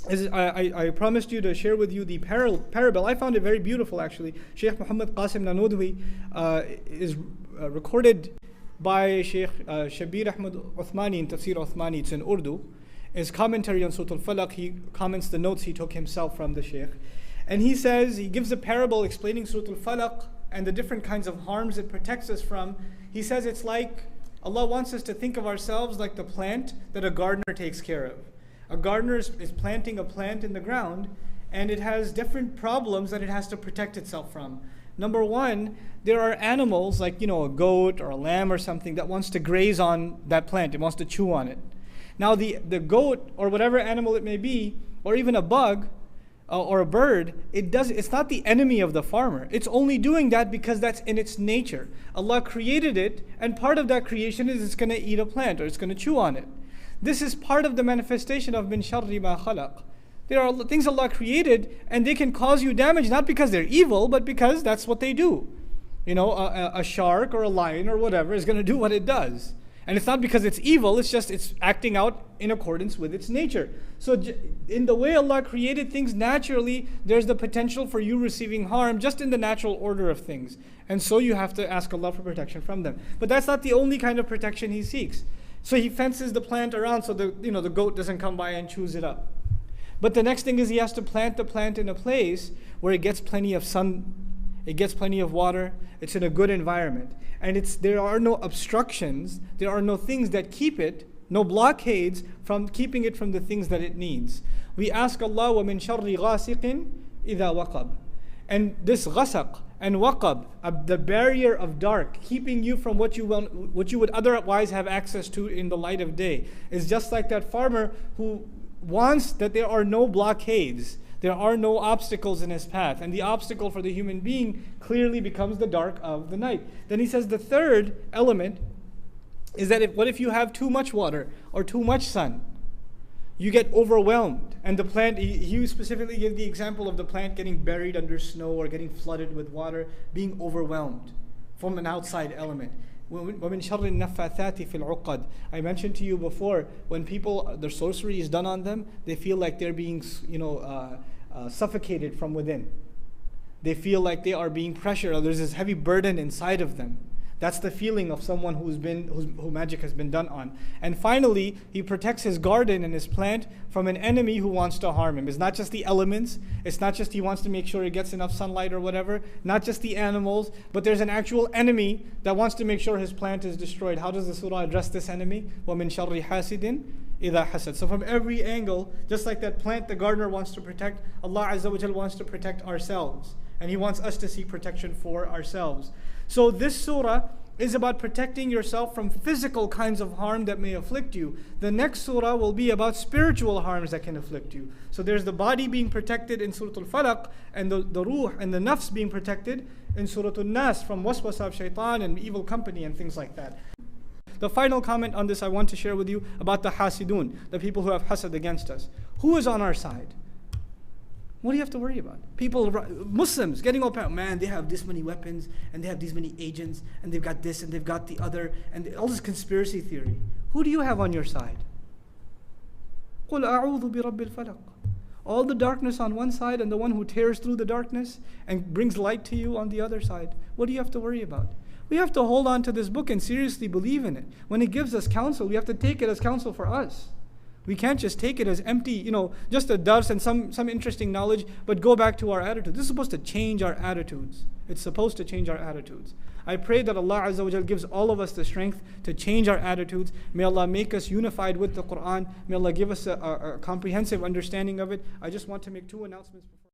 I promised you to share with you the parable. I found it very beautiful actually. Sheikh Muhammad Qasim Nanodwi is recorded by Sheikh Shabir Ahmad Uthmani in Tafsir Uthmani. It's in Urdu. His commentary on Surah Al-Falaq, he comments the notes he took himself from the Sheikh. And he says, he gives a parable explaining Surah Al-Falaq and the different kinds of harms it protects us from. He says it's like Allah wants us to think of ourselves like the plant that a gardener takes care of. A gardener is planting a plant in the ground, and it has different problems that it has to protect itself from. Number one, there are animals like, a goat or a lamb or something that wants to graze on that plant. It wants to chew on it. Now the goat or whatever animal it may be, or even a bug or a bird, it's not the enemy of the farmer. It's only doing that because that's in its nature. Allah created it, and part of that creation is it's going to eat a plant or it's going to chew on it. This is part of the manifestation of min sharri ma khalaq. There are things Allah created, and they can cause you damage, not because they're evil, but because that's what they do. A shark or a lion or whatever is going to do what it does. And it's not because it's evil, it's just it's acting out in accordance with its nature. So in the way Allah created things naturally, there's the potential for you receiving harm just in the natural order of things. And so you have to ask Allah for protection from them. But that's not the only kind of protection He seeks. So He fences the plant around so the goat doesn't come by and chews it up. But the next thing is He has to plant the plant in a place where it gets plenty of sun, it gets plenty of water, it's in a good environment. And there are no obstructions, there are no things that keep it, no blockades from keeping it from the things that it needs. We ask Allah, وَمِن شَرِّ غَاسِقٍ إِذَا وَقَبْ. And this ghasaq and waqab, the barrier of dark, keeping you from what you would otherwise have access to in the light of day, is just like that farmer who wants that there are no blockades, there are no obstacles in his path. And the obstacle for the human being clearly becomes the dark of the night. Then he says the third element is that what if you have too much water or too much sun? You get overwhelmed. And the plant, he specifically gave the example of the plant getting buried under snow or getting flooded with water, being overwhelmed from an outside element. وَمِن شَرِّ النَّفَّاثَاتِ فِي الْعُقَّدِ. I mentioned to you before, when people, their sorcery is done on them, they feel like they're being suffocated from within. They feel like they are being pressured, or there's this heavy burden inside of them. That's the feeling of someone who magic has been done on. And finally, he protects his garden and his plant from an enemy who wants to harm him. It's not just the elements. It's not just he wants to make sure it gets enough sunlight or whatever. Not just the animals. But there's an actual enemy that wants to make sure his plant is destroyed. How does the surah address this enemy? وَمِن شَرِّ حَاسِدٍ إِذَا حَسَدٍ. So from every angle, just like that plant the gardener wants to protect, Allah Azza wa Jal wants to protect ourselves. And He wants us to seek protection for ourselves. So this surah is about protecting yourself from physical kinds of harm that may afflict you. The next surah will be about spiritual harms that can afflict you. So there's the body being protected in Surah Al-Falaq, and the ruh and the nafs being protected in Surah Al-Nas from waswasa of shaitan and evil company and things like that. The final comment on this I want to share with you about the hasidun, the people who have hasad against us. Who is on our side? What do you have to worry about? People, Muslims, getting all paranoid. Man, they have this many weapons, and they have these many agents, and they've got this, and they've got the other, and all this conspiracy theory. Who do you have on your side? قُلْ أَعُوذُ بِرَبِّ الْفَلَقِ. All the darkness on one side, and the one who tears through the darkness and brings light to you on the other side. What do you have to worry about? We have to hold on to this book and seriously believe in it. When it gives us counsel, we have to take it as counsel for us. We can't just take it as empty, just a dars and some interesting knowledge, but go back to our attitude. This is supposed to change our attitudes. It's supposed to change our attitudes. I pray that Allah Azza wa Jal gives all of us the strength to change our attitudes. May Allah make us unified with the Quran. May Allah give us a comprehensive understanding of it. I just want to make two announcements before.